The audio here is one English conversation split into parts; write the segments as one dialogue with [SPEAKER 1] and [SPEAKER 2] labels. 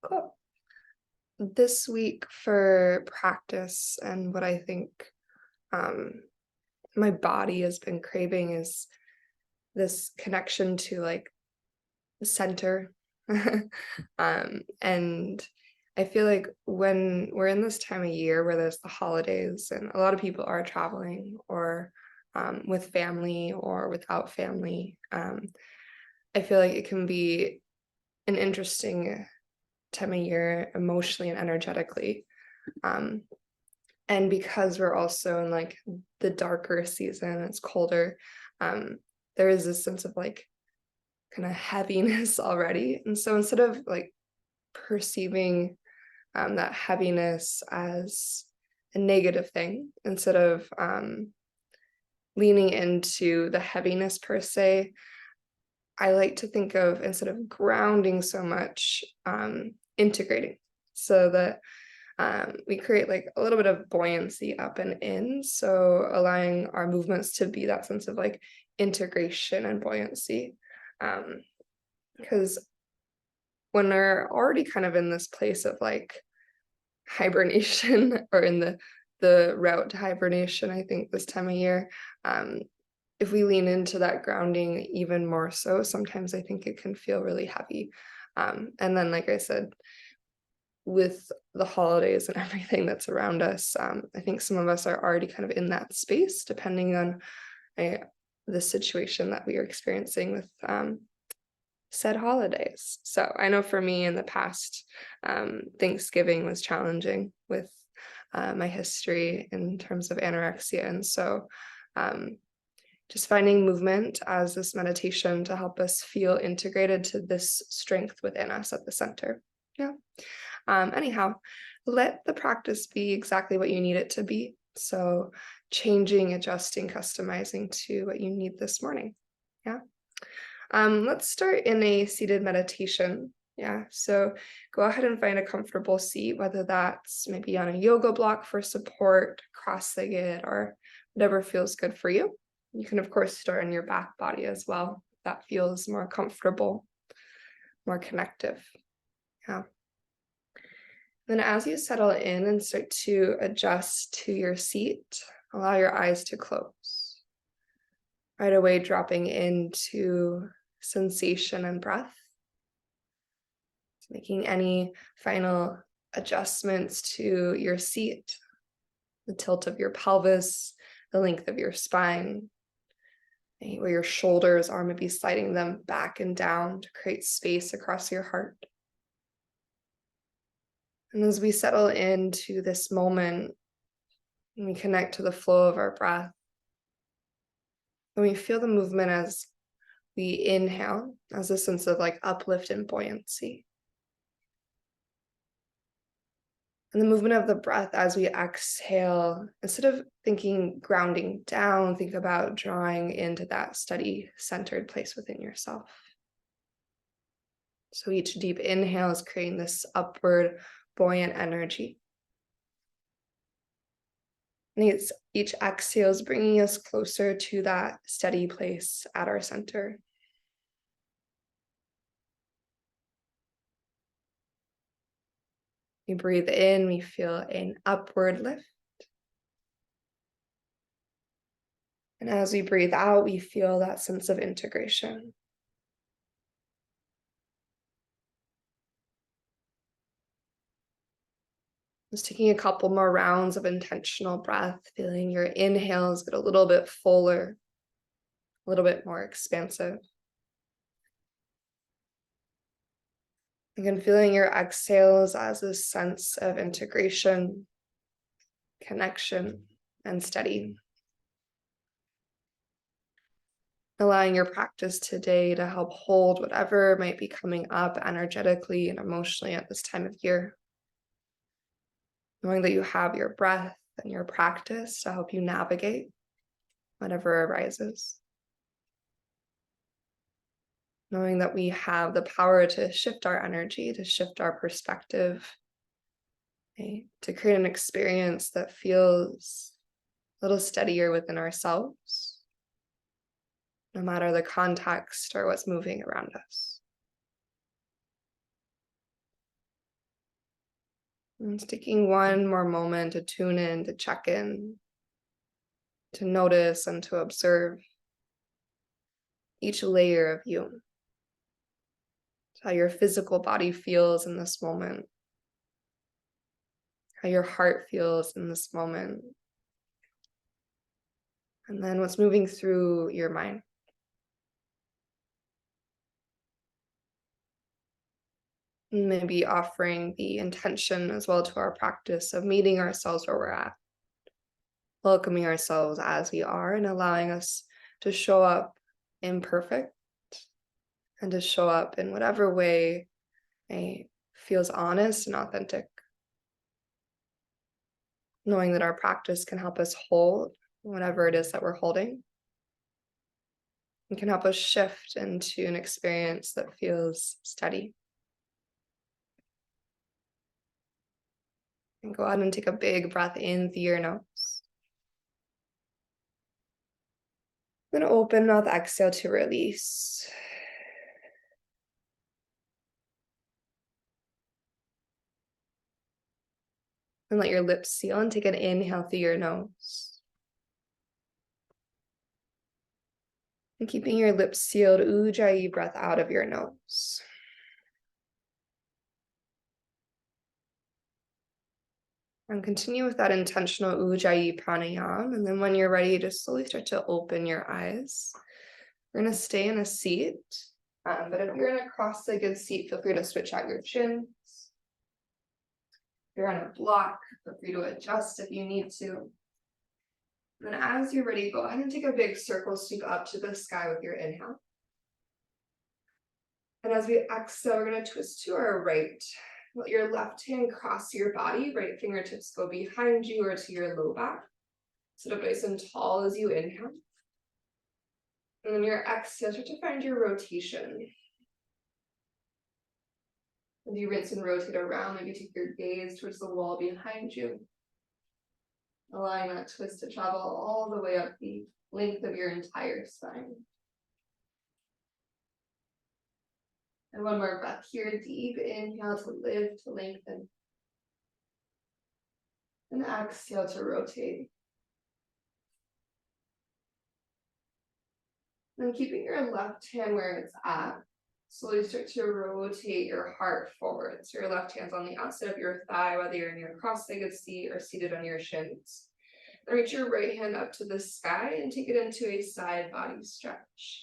[SPEAKER 1] Cool. This week for practice and what I think um, my body has been craving is this connection to like the center. And I feel like when we're in this time of year where there's the holidays and a lot of people are traveling or with family or without family, I feel like it can be an interesting time of year emotionally and energetically. Um, and because we're also in like the darker season, it's colder, um, there is this sense of like kind of heaviness already. And so instead of like perceiving that heaviness as a negative thing, instead of leaning into the heaviness per se, I like to think of instead of grounding so much, integrating so that we create like a little bit of buoyancy up and in. So allowing our movements to be that sense of like integration and buoyancy. Because when we're already kind of in this place of like hibernation or in the route to hibernation, I think this time of year, um, if we lean into that grounding even more so, sometimes I think it can feel really heavy. And then, like I said, with the holidays and everything that's around us, I think some of us are already kind of in that space, depending on uh, the situation that we are experiencing with said holidays. So I know for me in the past, Thanksgiving was challenging with my history in terms of anorexia. And so um, just finding movement as this meditation to help us feel integrated to this strength within us at the center. Yeah. Anyhow, let the practice be exactly what you need it to be. So changing, adjusting, customizing to what you need this morning. Yeah. Let's start in a seated meditation. Yeah, so go ahead and find a comfortable seat, whether that's maybe on a yoga block for support, cross-legged, or whatever feels good for you. You can, of course, start on your back body as well. That feels more comfortable, more connective. Yeah. Then as you settle in and start to adjust to your seat, allow your eyes to close. Right away, dropping into sensation and breath. Making any final adjustments to your seat, the tilt of your pelvis, the length of your spine, where your shoulders are, maybe sliding them back and down to create space across your heart. And as we settle into this moment, and we connect to the flow of our breath, and we feel the movement as we inhale, as a sense of like uplift and buoyancy. And the movement of the breath as we exhale, instead of thinking grounding down, think about drawing into that steady, centered place within yourself. So each deep inhale is creating this upward, buoyant energy. And each exhale is bringing us closer to that steady place at our center. We breathe in, we feel an upward lift. And as we breathe out, we feel that sense of integration. Just taking a couple more rounds of intentional breath, feeling your inhales get a little bit fuller, a little bit more expansive. Again, feeling your exhales as a sense of integration, connection, and steady. Allowing your practice today to help hold whatever might be coming up energetically and emotionally at this time of year. Knowing that you have your breath and your practice to help you navigate whatever arises. Knowing that we have the power to shift our energy, to shift our perspective, okay? To create an experience that feels a little steadier within ourselves, no matter the context or what's moving around us. And just taking one more moment to tune in, to check in, to notice and to observe each layer of you, how your physical body feels in this moment, how your heart feels in this moment, and then what's moving through your mind. Maybe offering the intention as well to our practice of meeting ourselves where we're at, welcoming ourselves as we are, and allowing us to show up imperfect and to show up in whatever way feels honest and authentic. Knowing that our practice can help us hold whatever it is that we're holding. It can help us shift into an experience that feels steady. And go ahead and take a big breath in through your nose. Then open mouth, exhale to release. And let your lips seal and take an inhale through your nose. And keeping your lips sealed, Ujjayi breath out of your nose. And continue with that intentional Ujjayi pranayama. And then when you're ready, just slowly start to open your eyes. We're going to stay in a seat. But if you're in a cross-legged seat, feel free to switch out your chins. If you're on a block, feel free to adjust if you need to. And then as you're ready, go ahead and take a big circle sweep up to the sky with your inhale. And as we exhale, we're going to twist to our right. Let your left hand cross your body, right fingertips go behind you or to your low back. Sit up nice and tall as you inhale. And then your exhale, start to find your rotation. As you rinse and rotate around, maybe take your gaze towards the wall behind you. Allowing that twist to travel all the way up the length of your entire spine. And one more breath here, deep inhale to lift, to lengthen. And exhale to rotate. Then keeping your left hand where it's at, slowly start to rotate your heart forward. So your left hand's on the outside of your thigh, whether you're in your cross-legged seat or seated on your shins. Then reach your right hand up to the sky and take it into a side body stretch.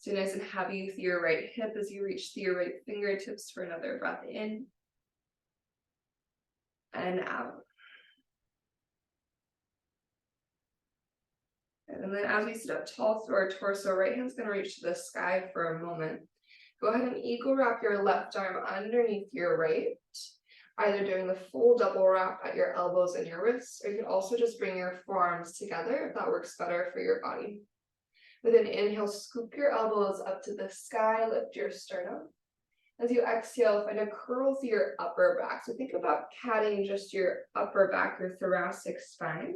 [SPEAKER 1] So nice and heavy with your right hip as you reach through your right fingertips for another breath in and out. And then as we sit up tall through our torso, right hand's going to reach to the sky for a moment. Go ahead and eagle wrap your left arm underneath your right, either doing the full double wrap at your elbows and your wrists, or you can also just bring your forearms together if that works better for your body. With an inhale, scoop your elbows up to the sky, lift your sternum. As you exhale, find a curl through your upper back. So think about catting just your upper back, your thoracic spine.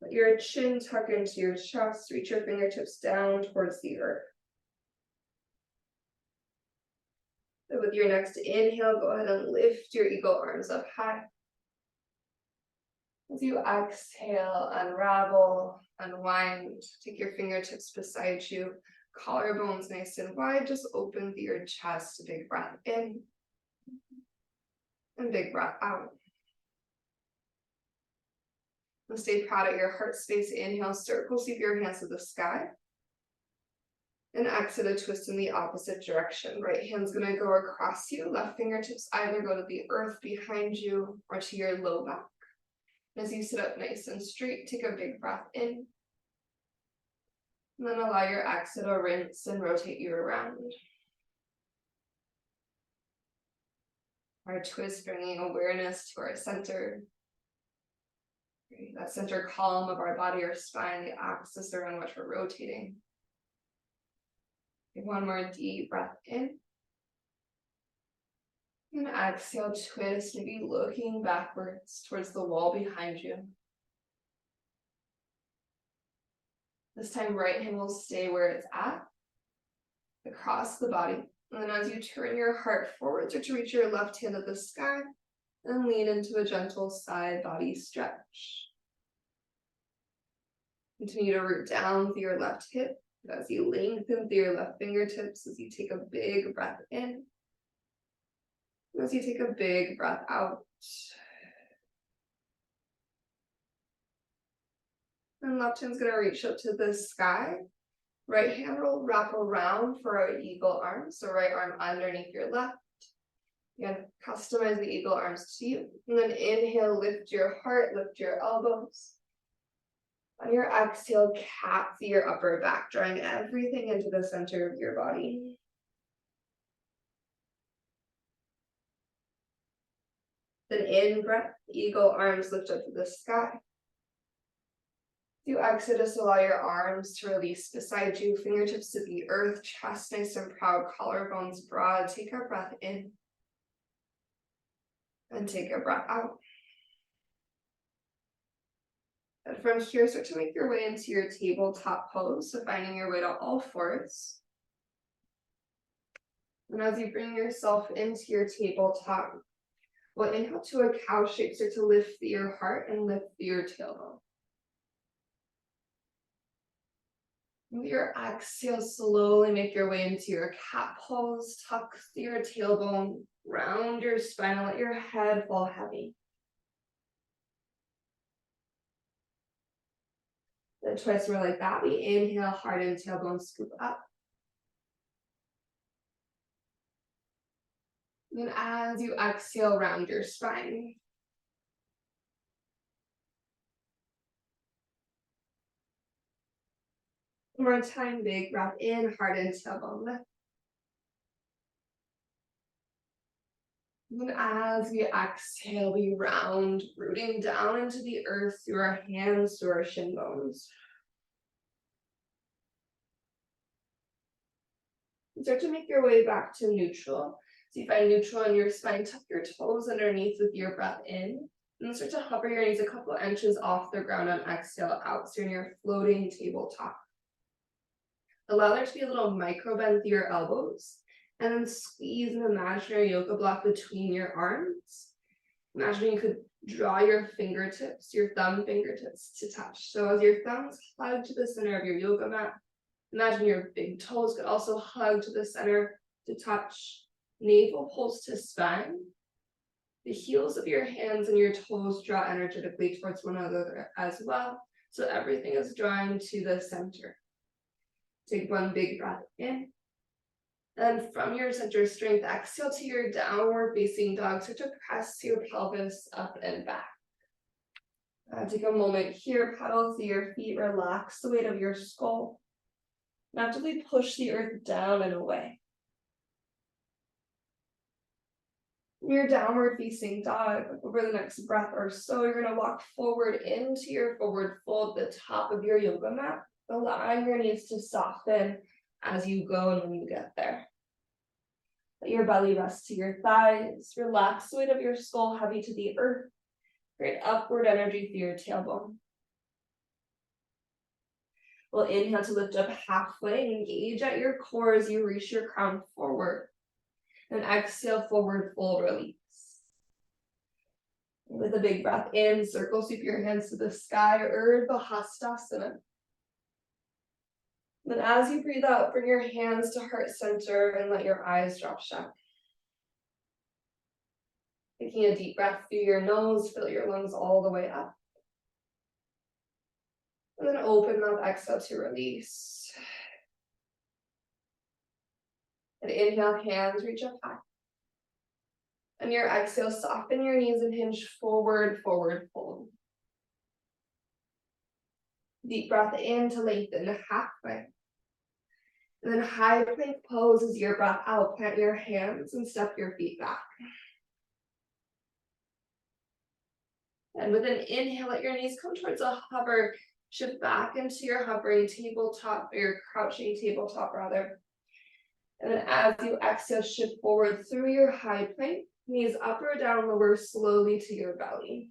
[SPEAKER 1] Let your chin tuck into your chest, reach your fingertips down towards the earth. And with your next inhale, go ahead and lift your eagle arms up high. As you exhale, unravel, unwind, take your fingertips beside you, collarbones nice and wide, just open through your chest, a big breath in, and big breath out. And stay proud at your heart space. Inhale, circle, sweep your hands to the sky. And exhale to twist in the opposite direction. Right hand's gonna go across you, left fingertips either go to the earth behind you or to your low back. As you sit up nice and straight, take a big breath in. And then allow your exhale to rinse and rotate you around. Our twist, bringing awareness to our center. That center column of our body or spine, the axis around which we're rotating. One more deep breath in. And exhale, twist, maybe looking backwards towards the wall behind you. This time, right hand will stay where it's at, across the body. And then as you turn your heart forward, start to reach your left hand at the sky and lean into a gentle side body stretch. Continue to root down through your left hip as you lengthen through your left fingertips as you take a big breath in. And as you take a big breath out. And left hand's gonna reach up to the sky. Right hand will wrap around for our eagle arm. So right arm underneath your left. Again, customize the eagle arms to you. And then inhale, lift your heart, lift your elbows. On your exhale, cat through your upper back, drawing everything into the center of your body. Then in breath, eagle arms lift up to the sky. You exit, just allow your arms to release beside you, fingertips to the earth, chest nice and proud, collarbones broad. Take a breath in. And take a breath out. And from here, start to make your way into your tabletop pose, so finding your way to all fours. And as you bring yourself into your tabletop, we'll inhale to a cow shape, start to lift your heart and lift your tailbone. With your exhale, slowly make your way into your cat pose, tuck your tailbone, round your spine, and let your head fall heavy. Then twice more like that. We inhale, heart and tailbone scoop up. And as you exhale, round your spine. One more time, big breath in, heart and tailbone lift. And as we exhale, we round, rooting down into the earth through our hands, through our shin bones. Start to make your way back to neutral. So you find neutral in your spine, tuck your toes underneath with your breath in. And then start to hover your knees a couple inches off the ground on exhale out. So you're in your floating tabletop. Allow there to be a little micro bend through your elbows. And then squeeze an imaginary yoga block between your arms. Imagine you could draw your fingertips, your thumb fingertips to touch. So as your thumbs hug to the center of your yoga mat, imagine your big toes could also hug to the center to touch. Navel pulls to spine. The heels of your hands and your toes draw energetically towards one another as well. So everything is drawing to the center. Take one big breath in. And from your center strength, exhale to your downward facing dog. Start to press your pelvis up and back. Take a moment here, pedal through your feet, relax the weight of your skull. And actively push the earth down and away. Your downward facing dog, over the next breath or so, you're going to walk forward into your forward fold, the top of your yoga mat, allowing your knees to soften as you go and when you get there. Let your belly rest to your thighs. Relax the weight of your skull heavy to the earth. Create upward energy through your tailbone. We'll inhale to lift up halfway. Engage at your core as you reach your crown forward. And exhale, forward fold, release. With a big breath in, circle sweep your hands to the sky, Urdhva Hastasana. Then as you breathe out, bring your hands to heart center and let your eyes drop shut. Taking a deep breath through your nose, fill your lungs all the way up. And then open mouth, exhale to release. And inhale, hands reach up high. And your exhale, soften your knees and hinge forward, forward fold. Deep breath in to lengthen halfway. And then high plank pose as your breath out. Plant your hands and step your feet back. And with an inhale, let your knees come towards a hover. Shift back into your hovering tabletop, or your crouching tabletop rather. And then as you exhale, shift forward through your high plank. Knees up or down, lower slowly to your belly.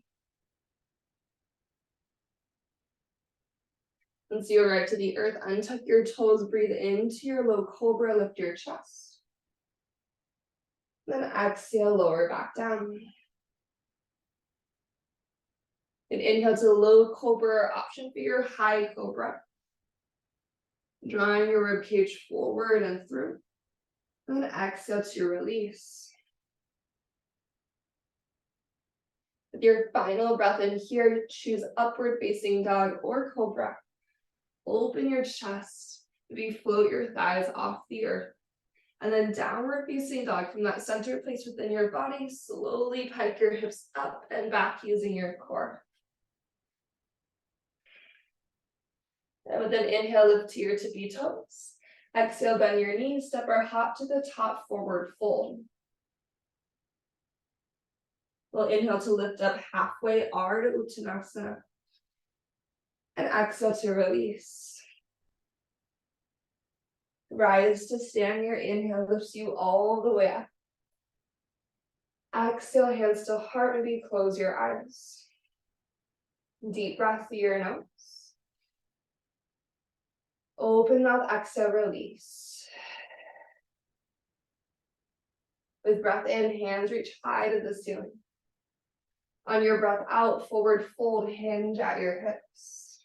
[SPEAKER 1] And so you're right to the earth, untuck your toes, breathe into your low cobra, lift your chest. Then exhale, lower back down. And inhale to low cobra, or option for your high cobra. Drawing your ribcage forward and through. And then exhale to release. With your final breath in here, choose upward facing dog or cobra. Open your chest. Maybe float your thighs off the earth. And then downward facing dog from that center place within your body. Slowly pike your hips up and back using your core. And with an inhale, lift to your tippy toes. Exhale, bend your knees, step or hop to the top, forward fold. We'll inhale to lift up halfway, Ardha Uttanasana. And exhale to release. Rise to stand. Your inhale lifts you all the way up. Exhale, hands to heart, maybe close your eyes. Deep breath through your nose. Open mouth, exhale, release. With breath in, hands reach high to the ceiling. On your breath out, forward fold, hinge at your hips.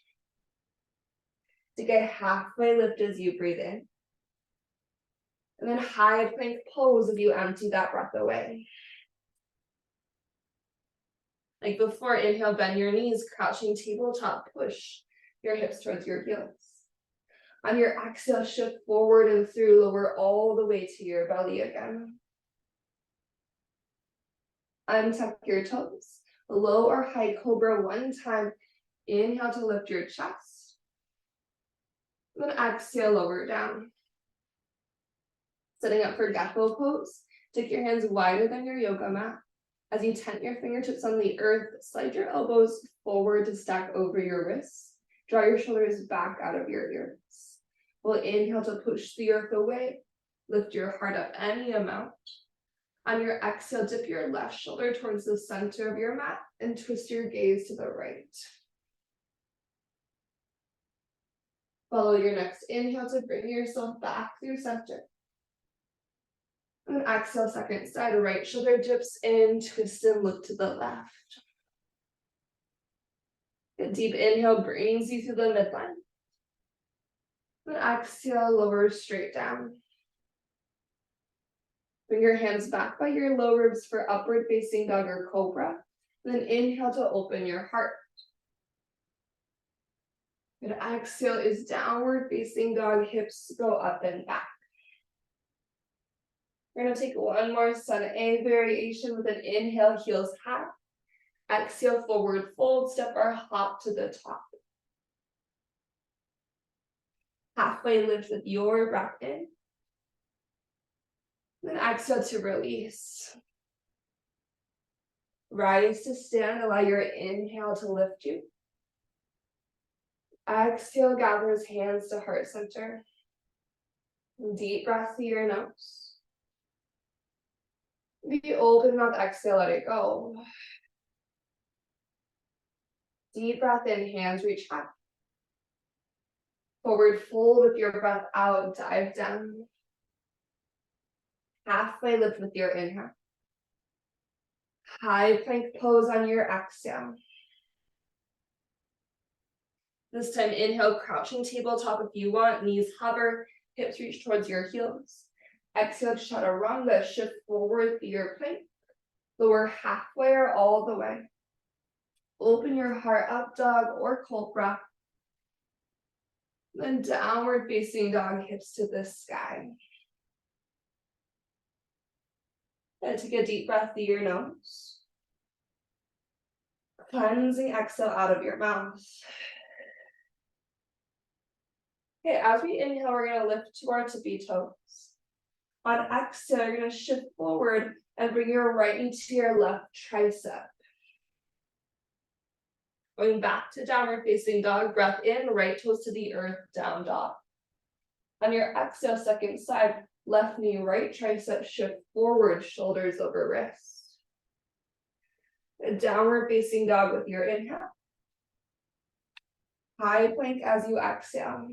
[SPEAKER 1] Take a halfway lift as you breathe in. And then high plank pose as you empty that breath away. Like before, inhale, bend your knees, crouching tabletop, push your hips towards your heels. On your exhale, shift forward and through, lower all the way to your belly again. Untuck your toes. Low or high cobra one time. Inhale to lift your chest. Then exhale, lower down. Setting up for Gecko pose. Take your hands wider than your yoga mat. As you tent your fingertips on the earth, slide your elbows forward to stack over your wrists. Draw your shoulders back out of your ears. We'll inhale to push the earth away. Lift your heart up any amount. On your exhale, dip your left shoulder towards the center of your mat and twist your gaze to the right. Follow your next inhale to bring yourself back through center. And exhale, second side, right shoulder dips in, twist and look to the left. A deep inhale brings you to the midline. And exhale, lower straight down. Bring your hands back by your low ribs for upward facing dog or cobra. And then inhale to open your heart. And exhale is downward facing dog, hips go up and back. We're going to take one more sun A variation with an inhale, heels high. Exhale, forward fold, step or hop to the top. Halfway lift with your breath in. Then exhale to release. Rise to stand, allow your inhale to lift you. Exhale, gathers hands to heart center. Deep breath through your nose. Be open mouth, exhale, let it go. Deep breath in, hands reach high. Forward fold with your breath out, dive down. Halfway lift with your inhale. High plank pose on your exhale. This time, inhale, crouching tabletop if you want. Knees hover, hips reach towards your heels. Exhale, chaturanga, shift forward through your plank. Lower halfway or all the way. Open your heart up, dog or cobra. Then downward facing dog, hips to the sky. And take a deep breath through your nose. Cleansing exhale out of your mouth. Okay, as we inhale, we're going to lift to our tippy toes. On exhale, you're going to shift forward and bring your right knee to your left tricep. Going back to downward facing dog, breath in, right toes to the earth, down dog. On your exhale, second side, left knee, right tricep, shift forward, shoulders over wrists. A downward facing dog with your inhale. High plank as you exhale.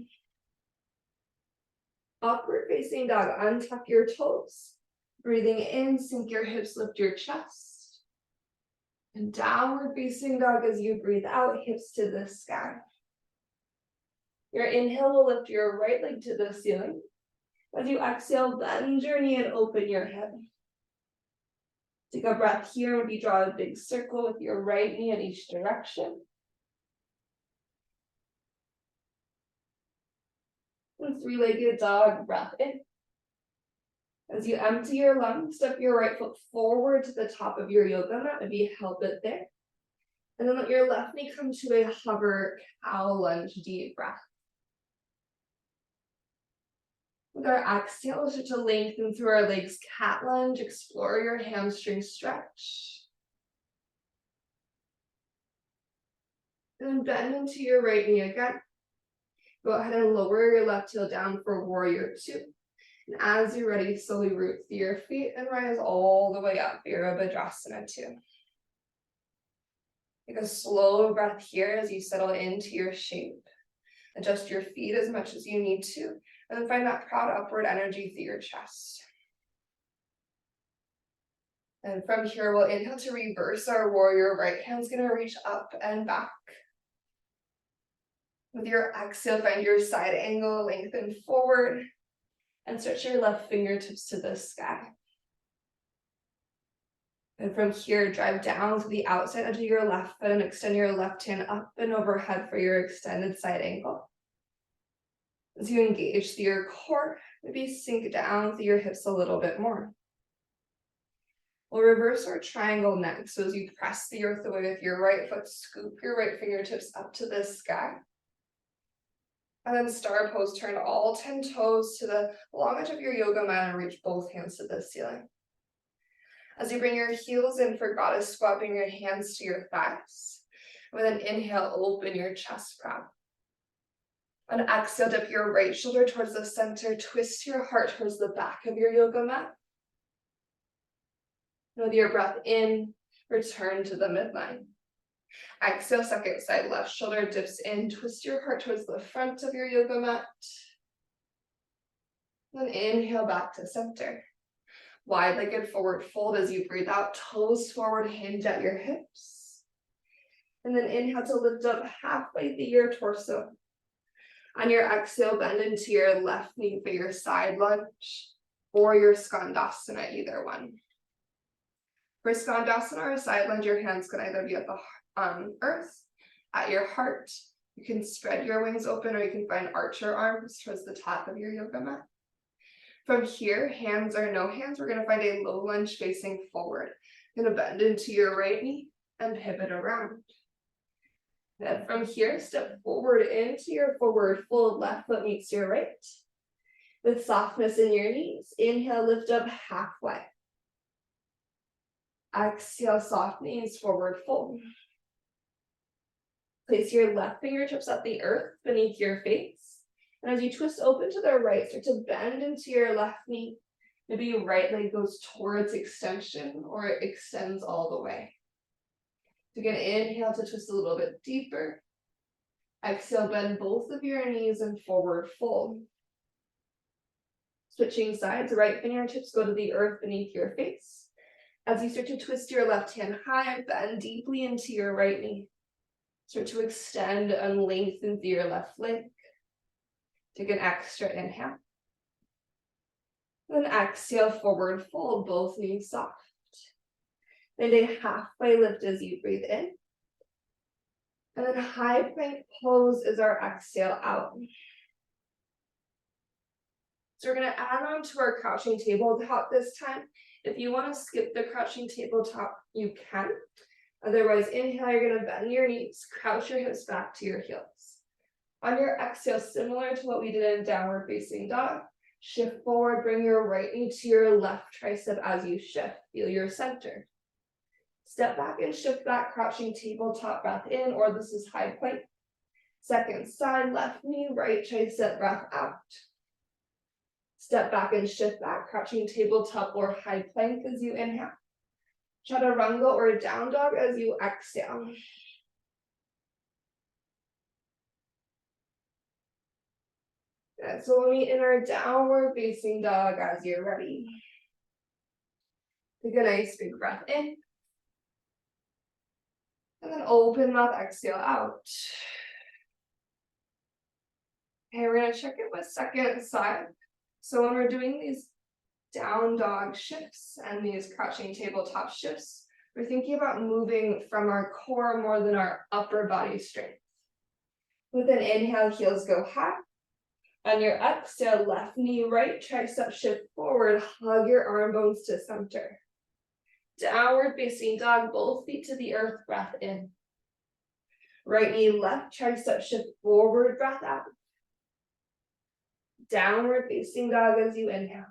[SPEAKER 1] Upward facing dog, untuck your toes. Breathing in, sink your hips, lift your chest. And downward facing dog as you breathe out, hips to the sky. Your inhale will lift your right leg to the ceiling. As you exhale, bend your knee and open your hip. Take a breath here when you draw a big circle with your right knee in each direction. And three-legged dog, breath in. As you empty your lungs, step your right foot forward to the top of your yoga mat, maybe held it there. And then let your left knee come to a hover cow lunge, deep breath. With our exhale, start to lengthen through our legs, cat lunge, explore your hamstring stretch. And then bend into your right knee again. Go ahead and lower your left heel down for warrior two. And as you're ready, slowly root through your feet and rise all the way up, Virabhadrasana 2. Take a slow breath here as you settle into your shape. Adjust your feet as much as you need to, and then find that proud upward energy through your chest. And from here, we'll inhale to reverse our warrior. Right hand's gonna reach up and back. With your exhale, find your side angle, lengthen forward, and stretch your left fingertips to the sky. And from here, drive down to the outside edge of your left foot and extend your left hand up and overhead for your extended side angle. As you engage through your core, maybe sink down through your hips a little bit more. We'll reverse our triangle next. So as you press the earth away with your right foot, scoop your right fingertips up to the sky. And then star pose, turn all 10 toes to the long edge of your yoga mat and reach both hands to the ceiling. As you bring your heels in for goddess squat, bring your hands to your thighs. With an inhale, open your chest proud. On exhale, dip your right shoulder towards the center, twist your heart towards the back of your yoga mat. With your breath in, return to the midline. Exhale, second side, left shoulder dips in, twist your heart towards the front of your yoga mat. Then inhale back to center. Wide-legged forward fold as you breathe out, toes forward, hinge at your hips. And then inhale to lift up halfway through your torso. On your exhale, bend into your left knee for your side lunge or your skandasana, either one. For skandasana or side lunge, your hands can either be at the earth, at your heart. You can spread your wings open, or you can find archer arms towards the top of your yoga mat. From here, hands or no hands, we're going to find a low lunge facing forward. You're going to bend into your right knee and pivot around. Then from here, step forward into your forward fold, left foot meets your right. With softness in your knees, inhale, lift up halfway. Exhale, soft knees, forward fold. Place your left fingertips at the earth beneath your face. And as you twist open to the right, start to bend into your left knee. Maybe your right leg goes towards extension or it extends all the way. So again, inhale to twist a little bit deeper. Exhale, bend both of your knees and forward fold. Switching sides, right fingertips go to the earth beneath your face. As you start to twist your left hand high, bend deeply into your right knee. Start to extend and lengthen through your left leg. Take an extra inhale. Then exhale, forward fold, both knees soft. And a halfway lift as you breathe in. And then high plank pose is our exhale out. So we're going to add on to our crouching tabletop this time. If you want to skip the crouching tabletop, you can. Otherwise, inhale, you're going to bend your knees, crouch your hips back to your heels. On your exhale, similar to what we did in downward facing dog, shift forward, bring your right knee to your left tricep as you shift. Feel your center. Step back and shift back, crouching tabletop, breath in, or this is high plank. Second side, left knee, right tricep, breath out. Step back and shift back, crouching tabletop or high plank as you inhale. Chaturanga or down dog as you exhale. Good. So we'll meet in our downward facing dog as you're ready. Take a nice big breath in. And then open mouth, exhale out. Okay, we're gonna check it with second side. So when we're doing these down dog shifts and these crouching tabletop shifts, we're thinking about moving from our core more than our upper body strength. With an inhale, heels go high. On your exhale, left knee, right tricep shift forward, hug your arm bones to center. Downward facing dog, both feet to the earth, breath in. Right knee, left tricep shift forward, breath out. Downward facing dog as you inhale.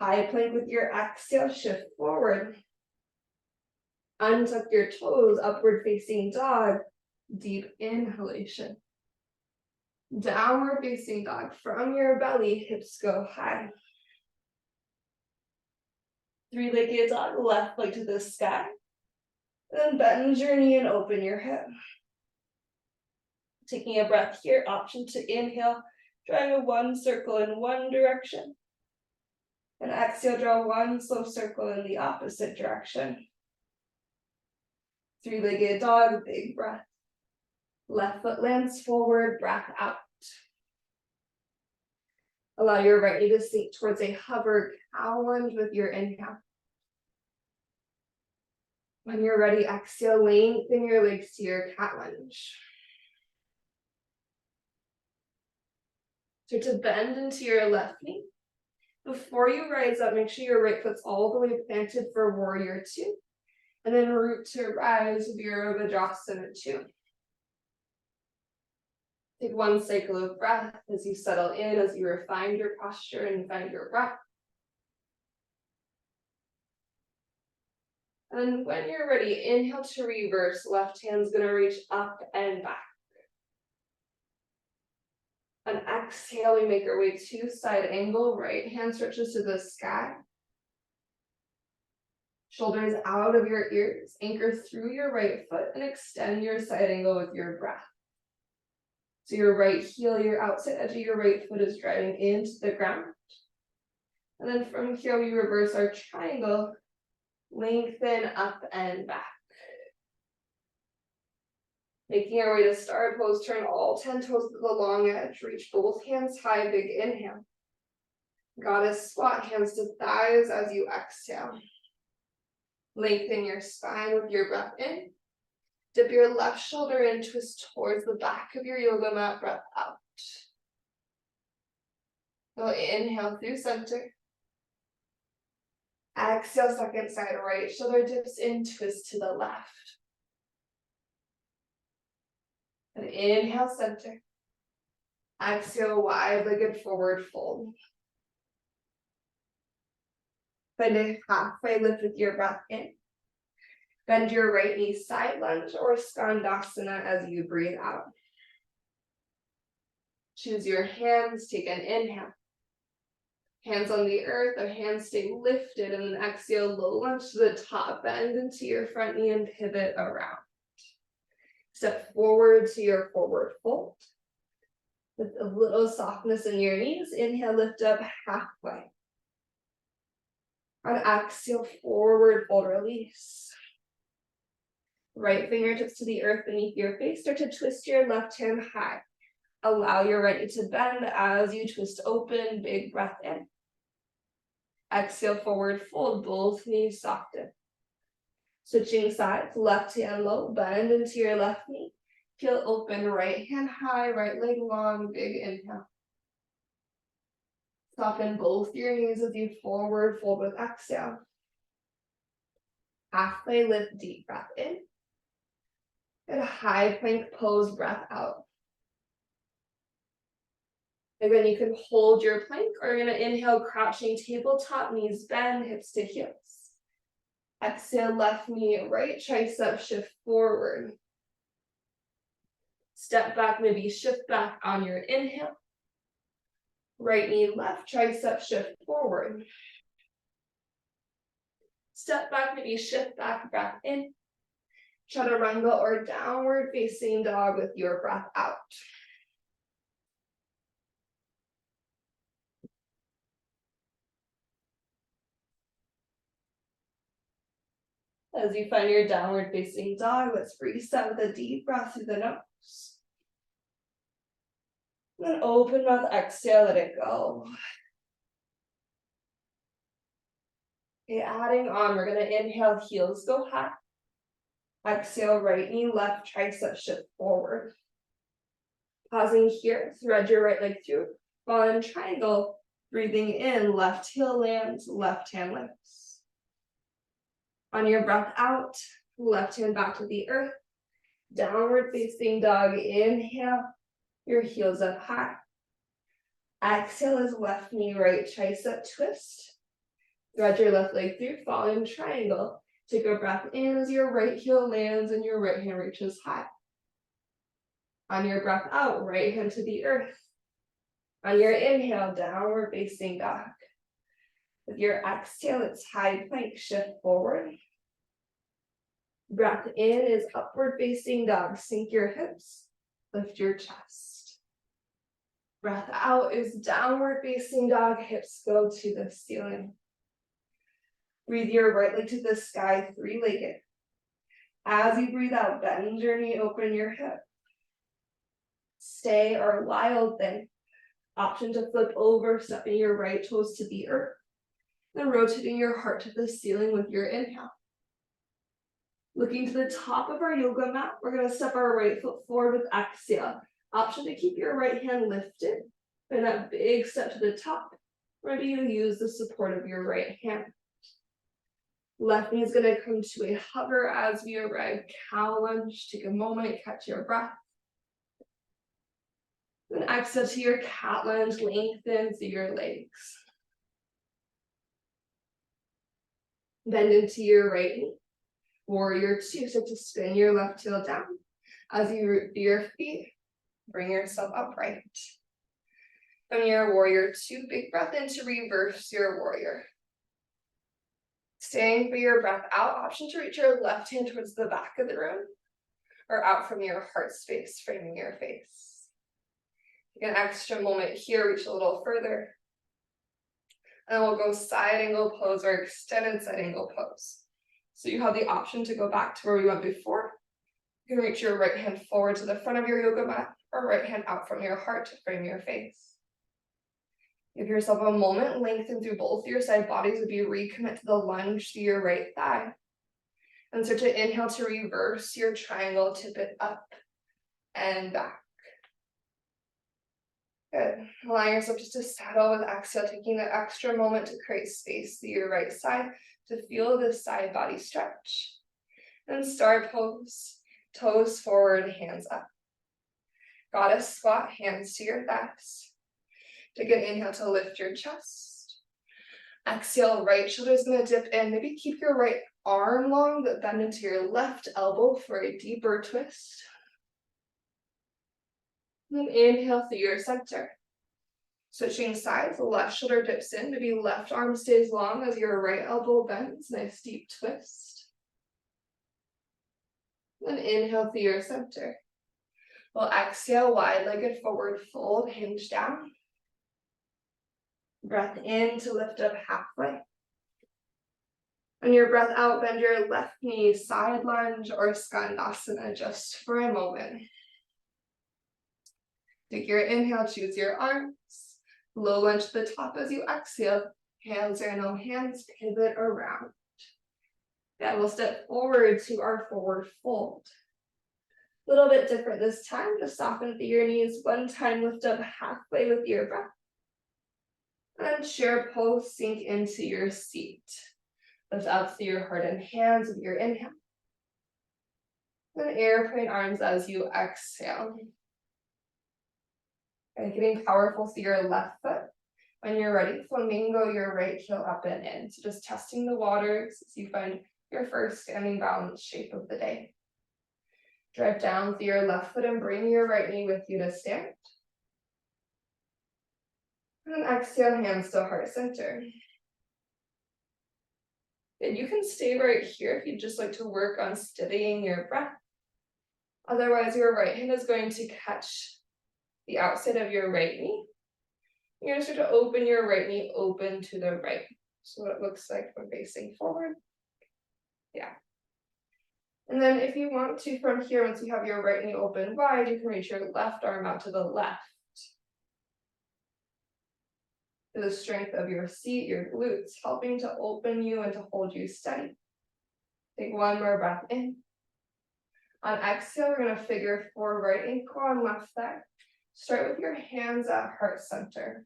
[SPEAKER 1] High plank with your exhale, shift forward. Untuck your toes, upward facing dog, deep inhalation. Downward facing dog, from your belly, hips go high. Three-legged dog, left leg to the sky. Then bend your knee and open your hip. Taking a breath here, option to inhale, drawing a one circle in one direction. And exhale, draw one slow circle in the opposite direction. Three-legged dog, big breath. Left foot lands forward, breath out. Allow your right knee to sink towards a hover cow lunge with your inhale. When you're ready, exhale, lengthen your legs to your cat lunge. Start to bend into your left knee. Before you rise up, make sure your right foot's all the way planted for warrior two. And then root to rise, Virabhadrasana 2. Take one cycle of breath as you settle in, as you refine your posture and find your breath. And when you're ready, inhale to reverse. Left hand's gonna reach up and back. On exhale, we make our way to side angle. Right hand stretches to the sky. Shoulders out of your ears. Anchor through your right foot and extend your side angle with your breath. So your right heel, your outside edge of your right foot is driving into the ground. And then from here, we reverse our triangle. Lengthen up and back. Making our way to star pose, turn all 10 toes to the long edge. Reach both hands high, big inhale. Goddess squat, hands to thighs as you exhale. Lengthen your spine with your breath in. Dip your left shoulder in, twist towards the back of your yoga mat, breath out. Now inhale through center. Exhale, second side, right shoulder dips in, twist to the left. And inhale, center. Exhale, wide-legged forward fold. Find a halfway lift with your breath in. Bend your right knee, side lunge or skandasana as you breathe out. Choose your hands, take an inhale. Hands on the earth, or hands stay lifted, and then exhale, low lunge to the top, bend into your front knee and pivot around. Step forward to your forward fold. With a little softness in your knees, inhale, lift up halfway. On exhale, forward fold, release. Right fingertips to the earth beneath your face. Start to twist your left hand high. Allow your right knee to bend as you twist open, big breath in. Exhale, forward fold, both knees soften. Switching sides, left hand low, bend into your left knee. Peel open, right hand high, right leg long, big inhale. Soften both your knees as you forward fold with exhale. Halfway lift, deep breath in. And a high plank pose, breath out. Again, you can hold your plank, or you're gonna inhale, crouching tabletop, knees bend, hips to heels. Exhale, left knee, right tricep, shift forward. Step back, maybe shift back on your inhale. Right knee, left tricep, shift forward. Step back, maybe shift back, breath in. Chaturanga or downward facing dog with your breath out. As you find your downward facing dog, let's reset with a deep breath through the nose. Then open mouth, exhale, let it go. Okay, adding on, we're gonna inhale, heels go high. Exhale, right knee, left tricep shift forward. Pausing here, thread your right leg through, fall in triangle. Breathing in, left heel lands, left hand lifts. On your breath out, left hand back to the earth. Downward facing dog, inhale, your heels up high. Exhale is left knee, right tricep twist. Thread your left leg through, fall in triangle. Take a breath in as your right heel lands and your right hand reaches high. On your breath out, right hand to the earth. On your inhale, downward facing dog. With your exhale, it's high plank, shift forward. Breath in is upward facing dog, sink your hips, lift your chest. Breath out is downward facing dog, hips go to the ceiling. Breathe your right leg to the sky, three-legged. As you breathe out, bend your knee, open your hip. Stay or lie open. Option to flip over, stepping your right toes to the earth. Then rotating your heart to the ceiling with your inhale. Looking to the top of our yoga mat, we're gonna step our right foot forward with exhale. Option to keep your right hand lifted. And that big step to the top. Ready to use the support of your right hand. Left knee is gonna come to a hover as we arrive. Cow lunge, take a moment, catch your breath. Then exhale to your cat lunge, lengthen through your legs. Bend into your right knee. Warrior two, so to spin your left heel down. As you root your feet, bring yourself upright. From your warrior two, big breath in to reverse your warrior. Staying for your breath out, option to reach your left hand towards the back of the room or out from your heart space, framing your face. Take an extra moment here, reach a little further. And we'll go side angle pose or extended side angle pose. So you have the option to go back to where we went before. You can reach your right hand forward to the front of your yoga mat or right hand out from your heart to frame your face. Give yourself a moment, lengthen through both your side bodies as you recommit to the lunge through your right thigh. And start to inhale to reverse your triangle, tip it up and back. Good. Allow yourself just to settle with exhale, taking the extra moment to create space through your right side to feel the side body stretch. And star pose, toes forward, hands up. Goddess squat, hands to your thighs. Take an inhale to lift your chest. Exhale, right shoulder is going to dip in. Maybe keep your right arm long, but bend into your left elbow for a deeper twist. And then inhale through your center. Switching sides, the left shoulder dips in, maybe left arm stays long as your right elbow bends. Nice deep twist. Then inhale through your center. We'll exhale, wide-legged forward fold, hinge down. Breath in to lift up halfway. On your breath out, bend your left knee, side lunge or skandasana just for a moment. Take your inhale, choose your arms. Low lunge to the top as you exhale. Hands or no hands, pivot around. Then we'll step forward to our forward fold. A little bit different this time. Just soften through your knees. One time, lift up halfway with your breath. And chair pose, sink into your seat. Lift up through your heart and hands with your inhale. Then airplane arms as you exhale. And getting powerful through your left foot. When you're ready, flamingo your right heel up and in. So just testing the waters as you find your first standing balance shape of the day. Drive down through your left foot and bring your right knee with you to stand. And then exhale, hands to heart center. And you can stay right here if you'd just like to work on steadying your breath. Otherwise, your right hand is going to catch the outside of your right knee. You're going to start to open your right knee open to the right. So what it looks like when facing forward. Yeah. And then if you want to, from here, once you have your right knee open wide, you can reach your left arm out to the left. For the strength of your seat, your glutes, helping to open you and to hold you steady. Take one more breath in. On exhale, we're going to figure 4 right ankle on left thigh. Start with your hands at heart center.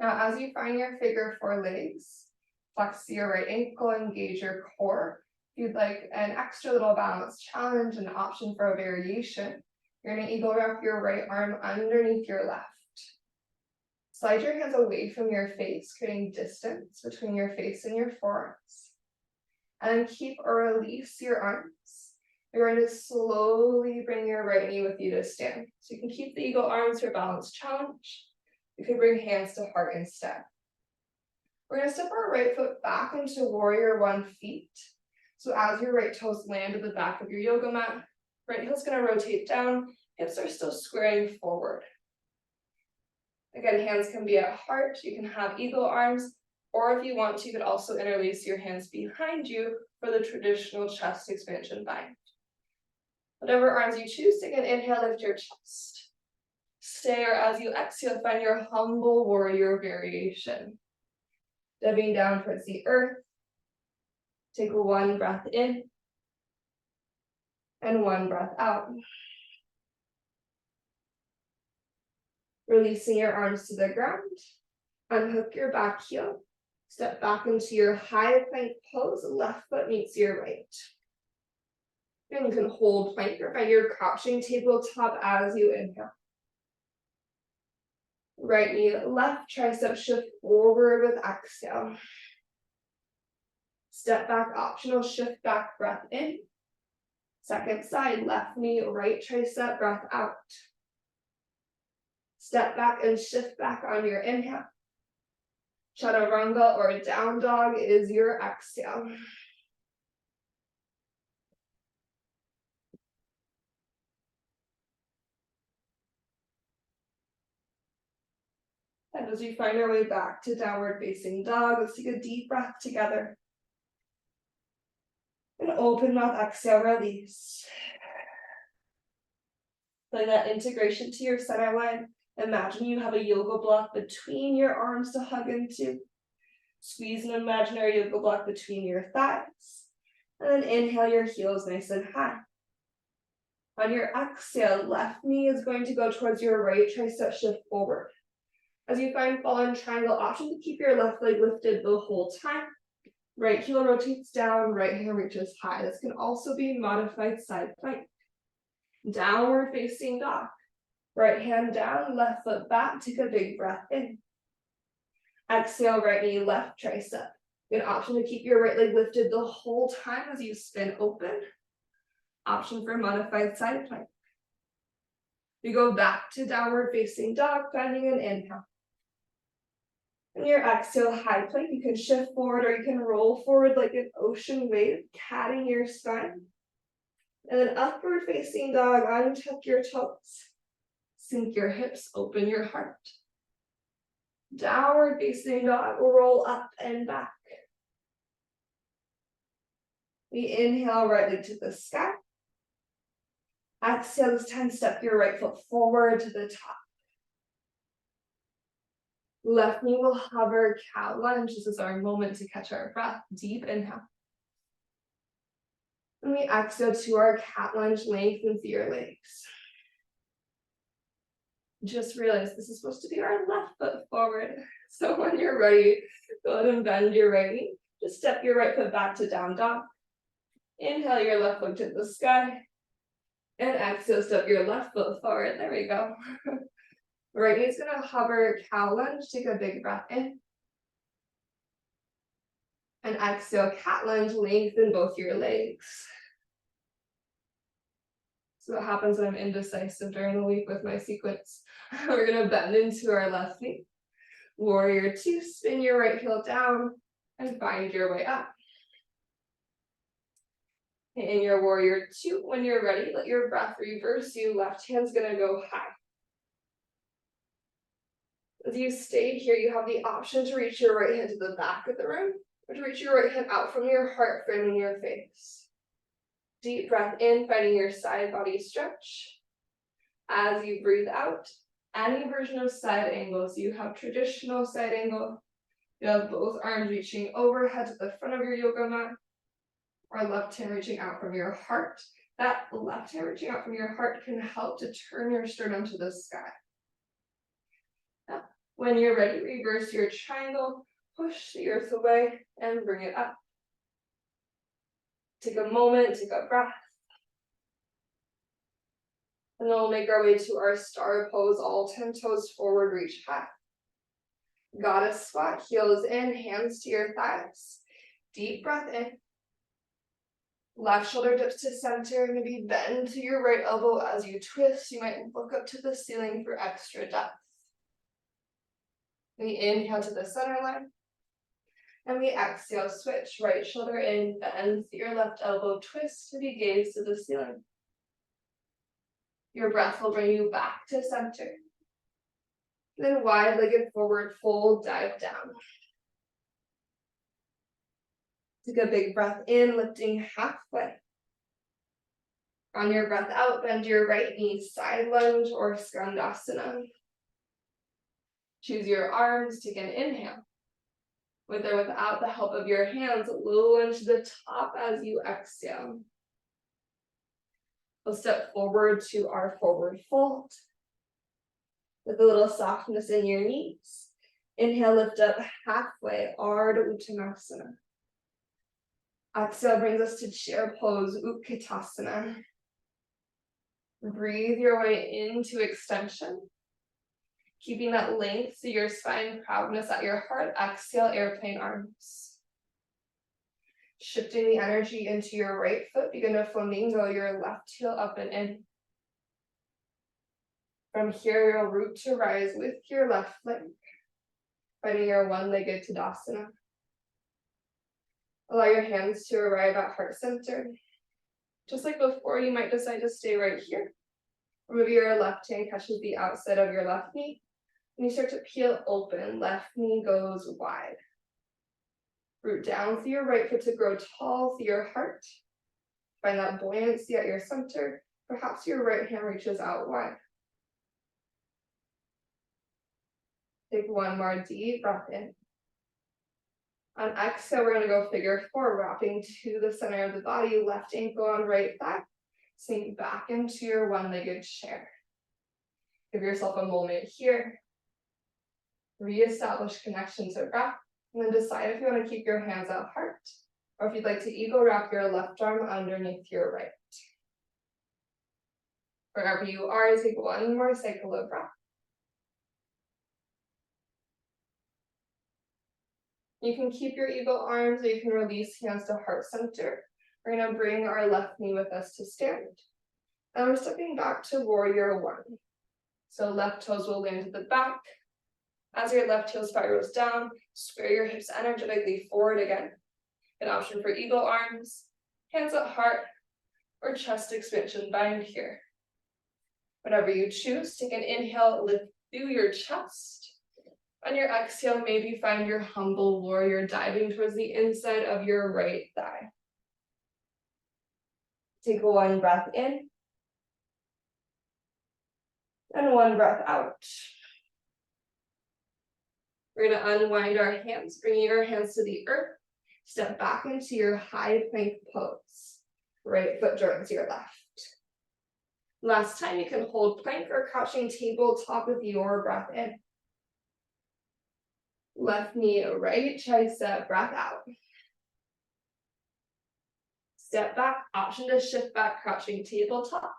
[SPEAKER 1] Now, as you find your figure 4 legs, flex your right ankle, engage your core. If you'd like an extra little balance challenge, an option for a variation, you're going to eagle wrap your right arm underneath your left. Slide your hands away from your face, creating distance between your face and your forearms. And then keep or release your arms. You're going to slowly bring your right knee with you to stand. So you can keep the eagle arms for balance challenge. You can bring hands to heart instead. We're going to step our right foot back into warrior 1 feet. So as your right toes land at the back of your yoga mat, right heel's going to rotate down, hips are still squaring forward. Again, hands can be at heart, you can have eagle arms, or if you want to, you could also interlace your hands behind you for the traditional chest expansion bind. Whatever arms you choose, take an inhale, lift your chest. Stay, or as you exhale, find your humble warrior variation. Dipping down towards the earth. Take 1 breath in and 1 breath out. Releasing your arms to the ground. Unhook your back heel. Step back into your high plank pose. Left foot meets your right. And you can hold plank or find your crouching tabletop as you inhale. Right knee, left tricep shift forward with exhale. Step back optional, shift back, breath in. Second side, left knee, right tricep, breath out. Step back and shift back on your inhale. Chaturanga or down dog is your exhale. And as we find our way back to downward facing dog, let's take a deep breath together. And open mouth, exhale, release. Feeling that integration to your center line. Imagine you have a yoga block between your arms to hug into. Squeeze an imaginary yoga block between your thighs. And then inhale your heels nice and high. On your exhale, left knee is going to go towards your right tricep, shift forward. As you find fallen triangle option to keep your left leg lifted the whole time. Right heel rotates down, right hand reaches high. This can also be modified side plank. Downward facing dog. Right hand down, left foot back, take a big breath in. Exhale, right knee, left tricep. Good option to keep your right leg lifted the whole time as you spin open. Option for modified side plank. We go back to downward facing dog, finding an inhale. And your exhale, high plank, you can shift forward or you can roll forward like an ocean wave, catting your spine. And then upward facing dog, untuck your toes. Sink your hips, open your heart. Downward facing dog, roll up and back. We inhale, right leg to the sky. Exhale, this time step your right foot forward to the top. Left knee will hover, cow lunge. This is our moment to catch our breath. Deep inhale. And we exhale to our cat lunge, lengthen through your legs. Just realize this is supposed to be our left foot forward. So when you're ready, go ahead and bend your right knee. Just step your right foot back to down dog. Inhale your left foot to the sky. And exhale, step your left foot forward. There we go. Right knee's gonna hover, cow lunge. Take a big breath in. And exhale, cat lunge, lengthen both your legs. So what happens when I'm indecisive during the week with my sequence? We're gonna bend into our left knee. Warrior 2, spin your right heel down and find your way up. In your warrior 2, when you're ready, let your breath reverse you. Left hand's gonna go high. As you stay here, you have the option to reach your right hand to the back of the room or to reach your right hand out from your heart, framing your face. Deep breath in, finding your side body stretch. As you breathe out, any version of side angle. So you have traditional side angle. You have both arms reaching overhead to the front of your yoga mat, or left hand reaching out from your heart. That left hand reaching out from your heart can help to turn your sternum to the sky. Now, when you're ready, reverse your triangle, push the earth away, and bring it up. Take a moment, take a breath. And then we'll make our way to our star pose, all 10 toes forward, reach high. Goddess squat, heels in, hands to your thighs. Deep breath in. Left shoulder dips to center, maybe bend to your right elbow as you twist. You might look up to the ceiling for extra depth. We inhale to the center line. And we exhale, switch, right shoulder in, bend to your left elbow, twist to be gaze to the ceiling. Your breath will bring you back to center. Then wide-legged forward fold, dive down. Take a big breath in, lifting halfway. On your breath out, bend your right knee, side lunge or skandasana. Choose your arms, take an inhale. With or without the help of your hands, lunge to the top as you exhale. We'll step forward to our forward fold. With a little softness in your knees. Inhale, lift up halfway, Ardha Uttanasana. Exhale brings us to chair pose, Utkatasana. Breathe your way into extension. Keeping that length to your spine, proudness at your heart. Exhale, airplane arms. Shifting the energy into your right foot, begin to flamingo your left heel up and in. From here, you'll root to rise with your left leg, finding your one-legged Tadasana. Allow your hands to arrive at heart center. Just like before, you might decide to stay right here. Or maybe your left hand catches the outside of your left knee. And you start to peel open, left knee goes wide. Root down through your right foot to grow tall through your heart. Find that buoyancy at your center. Perhaps your right hand reaches out wide. Take one more deep breath in. On exhale, we're going to go figure four, wrapping to the center of the body, left ankle on right thigh. Sink back into your one-legged chair. Give yourself a moment here. Reestablish connection to breath, and then decide if you want to keep your hands at heart, or if you'd like to eagle wrap your left arm underneath your right. Wherever you are, take one more cycle of breath. You can keep your eagle arms, or you can release hands to heart center. We're going to bring our left knee with us to stand. And we're stepping back to warrior one. So left toes will land to the back. As your left heel spirals down, square your hips energetically forward again. An option for eagle arms, hands at heart, or chest expansion bind here. Whatever you choose, take an inhale, lift through your chest. On your exhale, maybe find your humble warrior diving towards the inside of your right thigh. Take one breath in. And one breath out. We're going to unwind our hands, bringing your hands to the earth. Step back into your high plank pose. Right foot joins your left. Last time, you can hold plank or crouching tabletop with your breath in. Left knee, right tricep, breath out. Step back, option to shift back, crouching tabletop.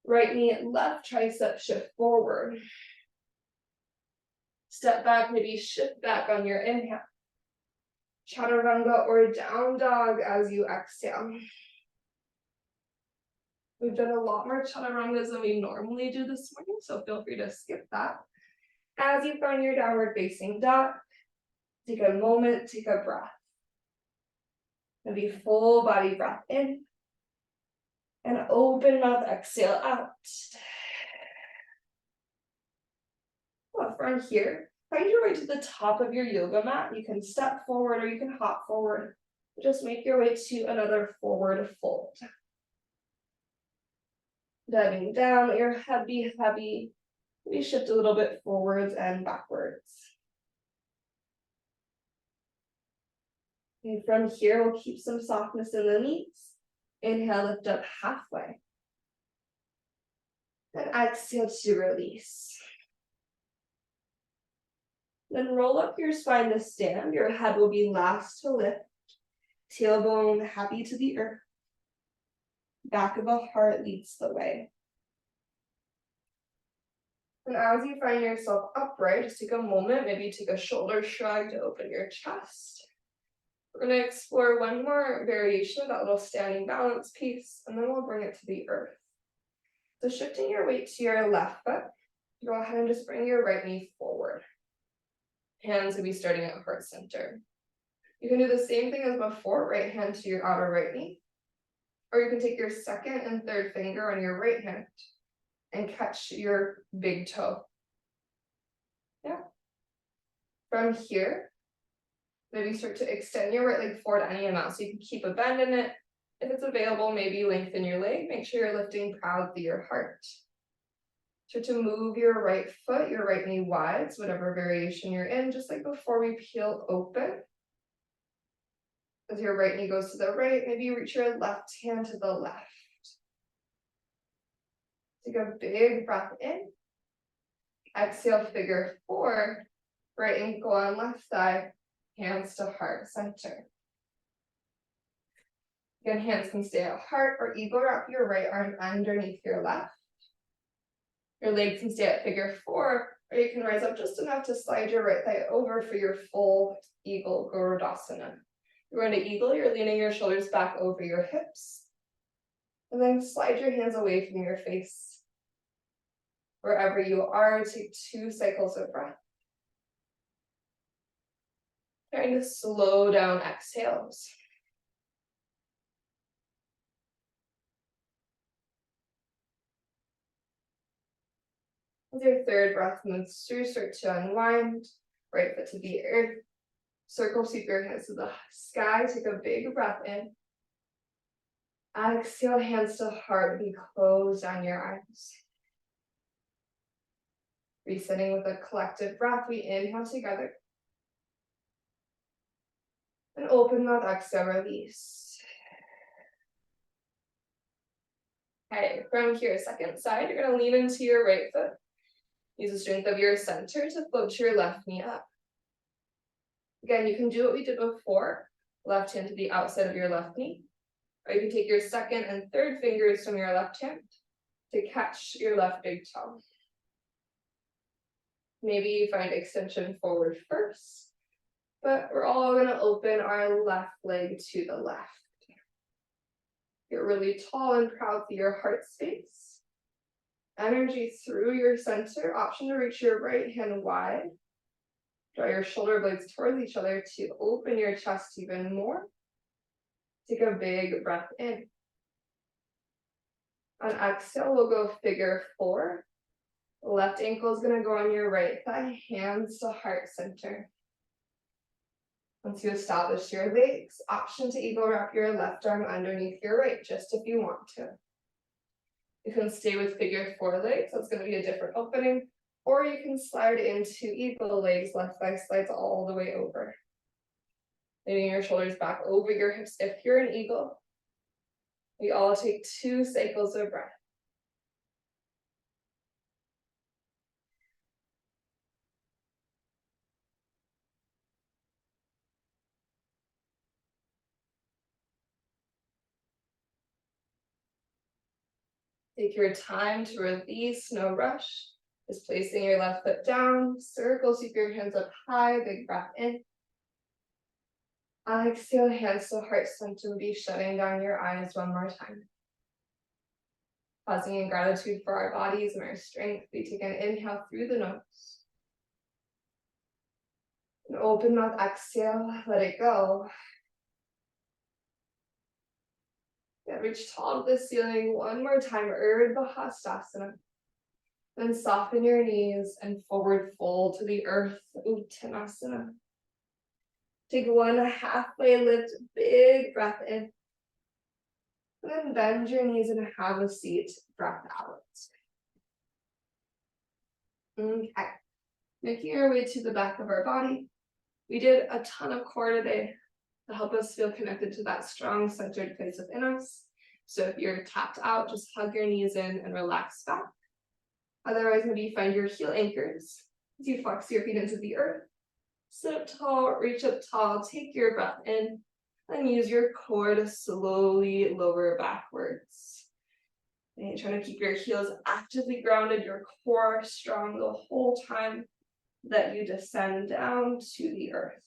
[SPEAKER 1] Right knee, left tricep, shift forward. Step back, maybe shift back on your inhale. Chaturanga or down dog as you exhale. We've done a lot more chaturangas than we normally do this morning, so feel free to skip that. As you find your downward facing dog, take a moment, take a breath. Maybe full body breath in. And open mouth, exhale out. Well, from here, find your way to the top of your yoga mat. You can step forward or you can hop forward. Just make your way to another forward fold. Diving down, let your head be heavy. We shift a little bit forwards and backwards. And from here, we'll keep some softness in the knees. Inhale, lift up halfway. And exhale to release. Then roll up your spine to stand. Your head will be last to lift. Tailbone happy to the earth. Back of the heart leads the way. And as you find yourself upright, just take a moment, maybe take a shoulder shrug to open your chest. We're going to explore one more variation, that little standing balance piece, and then we'll bring it to the earth. So shifting your weight to your left foot, go ahead and just bring your right knee forward. Hands will be starting at heart center. You can do the same thing as before, right hand to your outer right knee. Or you can take your second and third finger on your right hand and catch your big toe. Yeah. From here, maybe start to extend your right leg forward any amount. So you can keep a bend in it. If it's available, maybe lengthen your leg. Make sure you're lifting proud through your heart. Start to move your right foot, your right knee wide, so whatever variation you're in, just like before, we peel open. As your right knee goes to the right, maybe you reach your left hand to the left. Take a big breath in. Exhale, figure four. Right ankle on left side, hands to heart center. Again, hands can stay at heart, or eagle wrap your right arm underneath your left. Your legs can stay at figure four, or you can rise up just enough to slide your right thigh over for your full eagle Garudasana. You're going to eagle, you're leaning your shoulders back over your hips. And then slide your hands away from your face. Wherever you are, take 2 cycles of breath. Trying to slow down exhales. As your third breath moves through, start to unwind, right foot to the earth. Circle, sweep your hands to the sky, take a big breath in. Exhale, hands to heart, and close down your eyes. Resetting with a collective breath, we inhale together. And open mouth, exhale, release. Okay, from here, second side, you're going to lean into your right foot. Use the strength of your center to float your left knee up. Again, you can do what we did before. Left hand to the outside of your left knee. Or you can take your second and third fingers from your left hand to catch your left big toe. Maybe you find extension forward first, but we're all going to open our left leg to the left. Get really tall and proud through your heart space. Energy through your center. Option to reach your right hand wide. Draw your shoulder blades towards each other to open your chest even more. Take a big breath in. On exhale, we'll go figure four. Left ankle is going to go on your right thigh, hands to heart center. Once you establish your legs, option to eagle wrap your left arm underneath your right, just if you want to. You can stay with figure four legs, that's going to be a different opening, or you can slide into eagle legs, left thigh slides all the way over. Leaning your shoulders back over your hips if you're an eagle. We all take 2 cycles of breath. Take your time to release, no rush. Just placing your left foot down, circle, sweep your hands up high, big breath in. Exhale, hands to heart center, be shutting down your eyes one more time. Pausing in gratitude for our bodies and our strength, we take an inhale through the nose. An open mouth exhale, let it go. Yeah, reach tall to the ceiling one more time, Urdhva Hastasana. Then soften your knees and forward fold to the earth, Uttanasana. Take one halfway lift, big breath in. And then bend your knees and have a seat, breath out. Okay, making our way to the back of our body. We did a ton of core today to help us feel connected to that strong centered place within us. So if you're tapped out, just hug your knees in and relax back. Otherwise, maybe find your heel anchors as you flex your feet into the earth. Sit up tall, reach up tall, take your breath in, and use your core to slowly lower backwards. And you're trying to keep your heels actively grounded, your core strong the whole time that you descend down to the earth.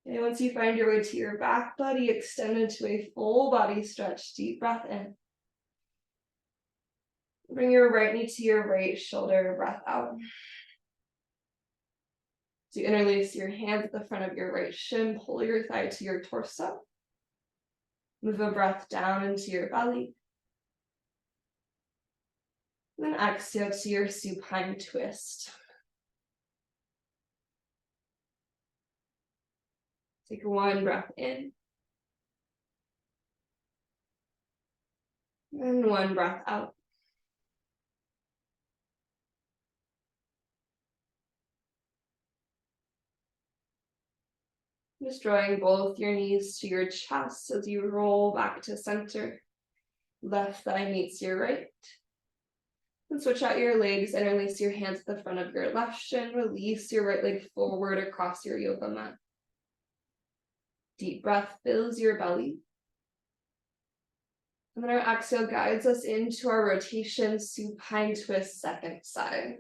[SPEAKER 1] And once you find your way to your back body, extend into a full body stretch, deep breath in. Bring your right knee to your right shoulder, breath out. So you interlace your hands at the front of your right shin, pull your thigh to your torso. Move a breath down into your belly. And then exhale to your supine twist. Take one breath in. And one breath out. Just drawing both your knees to your chest as you roll back to center. Left thigh meets your right. And switch out your legs, interlace your hands at the front of your left shin, release your right leg forward across your yoga mat. Deep breath fills your belly. And then our exhale guides us into our rotation, supine twist, second side.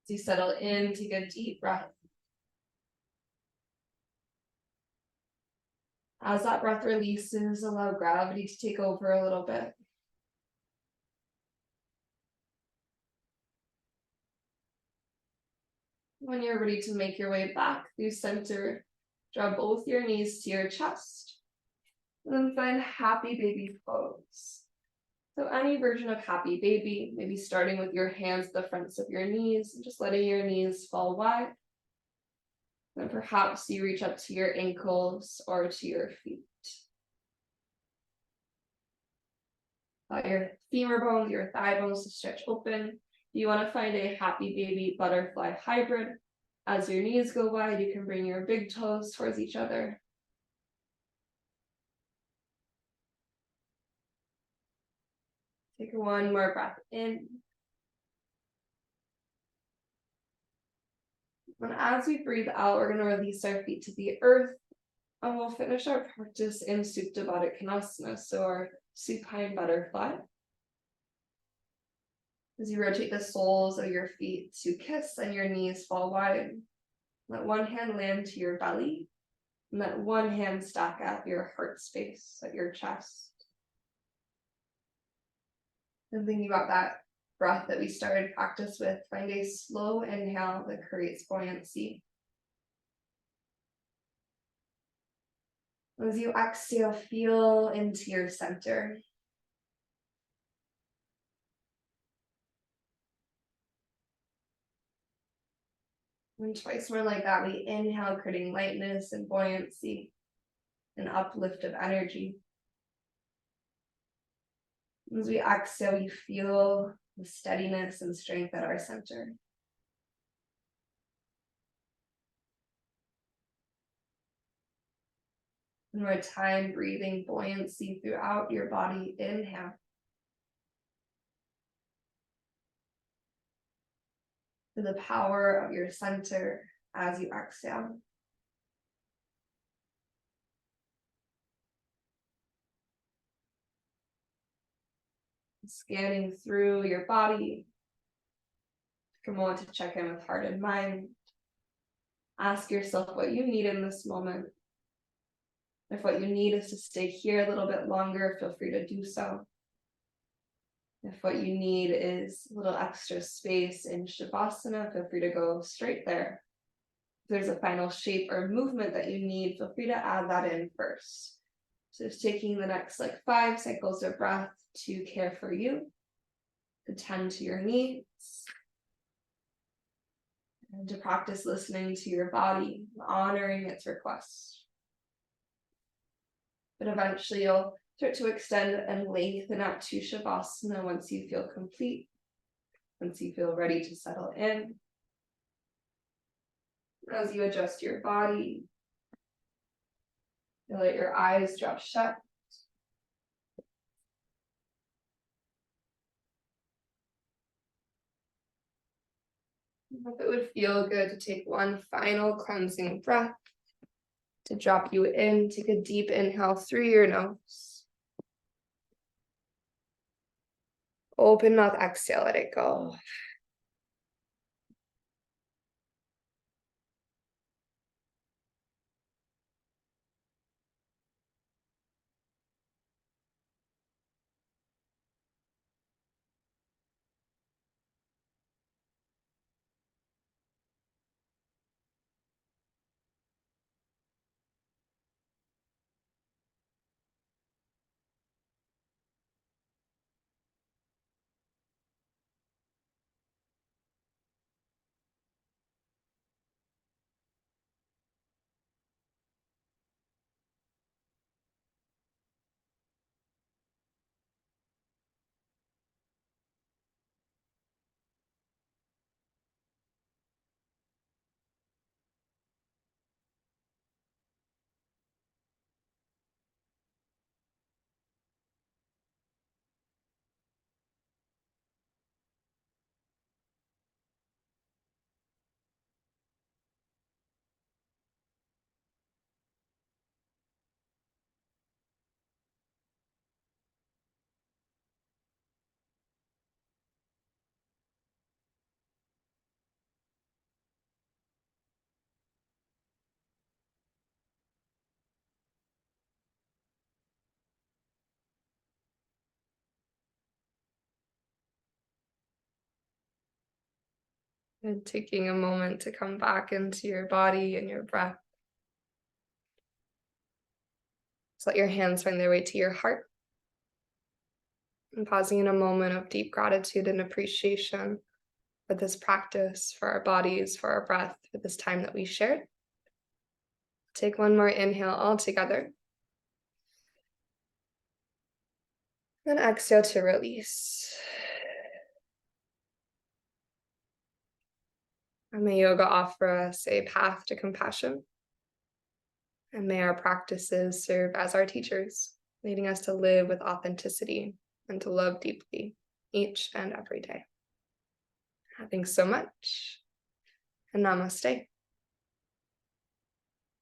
[SPEAKER 1] As you settle in, take a deep breath. As that breath releases, allow gravity to take over a little bit. When you're ready to make your way back through center, draw both your knees to your chest. And then find happy baby pose. So any version of happy baby, maybe starting with your hands at the fronts of your knees, and just letting your knees fall wide. Then perhaps you reach up to your ankles or to your feet. Allow your femur bones, your thigh bones to stretch open. You want to find a happy baby butterfly hybrid. As your knees go wide, you can bring your big toes towards each other. Take one more breath in. And as we breathe out, we're going to release our feet to the earth. And we'll finish our practice in Supta Baddha Konasana, so our supine butterfly. As you rotate the soles of your feet to kiss and your knees fall wide, let one hand land to your belly, and let one hand stack at your heart space, at your chest. And thinking about that breath that we started practice with, find a slow inhale that creates buoyancy. As you exhale, feel into your center. And twice more like that, we inhale, creating lightness and buoyancy, an uplift of energy. As we exhale, we feel the steadiness and strength at our center. One more time, breathing buoyancy throughout your body. Inhale. To the power of your center as you exhale. Scanning through your body. Take a moment to check in with heart and mind. Ask yourself what you need in this moment. If what you need is to stay here a little bit longer, feel free to do so. If what you need is a little extra space in Shavasana, feel free to go straight there. If there's a final shape or movement that you need, feel free to add that in first. So just taking the next 5 cycles of breath to care for you, to tend to your needs. and to practice listening to your body, honoring its requests. But eventually you'll start to extend and lengthen out to Shavasana once you feel complete, once you feel ready to settle in. As you adjust your body, you'll let your eyes drop shut. If it would feel good to take one final cleansing breath, to drop you in, take a deep inhale through your nose. Open mouth, exhale, let it go. And taking a moment to come back into your body and your breath. Just let your hands find their way to your heart. And pausing in a moment of deep gratitude and appreciation for this practice, for our bodies, for our breath, for this time that we shared. Take one more inhale all together. Then exhale to release. And may yoga offer us a path to compassion. And may our practices serve as our teachers, leading us to live with authenticity and to love deeply each and every day. Thanks so much, and namaste.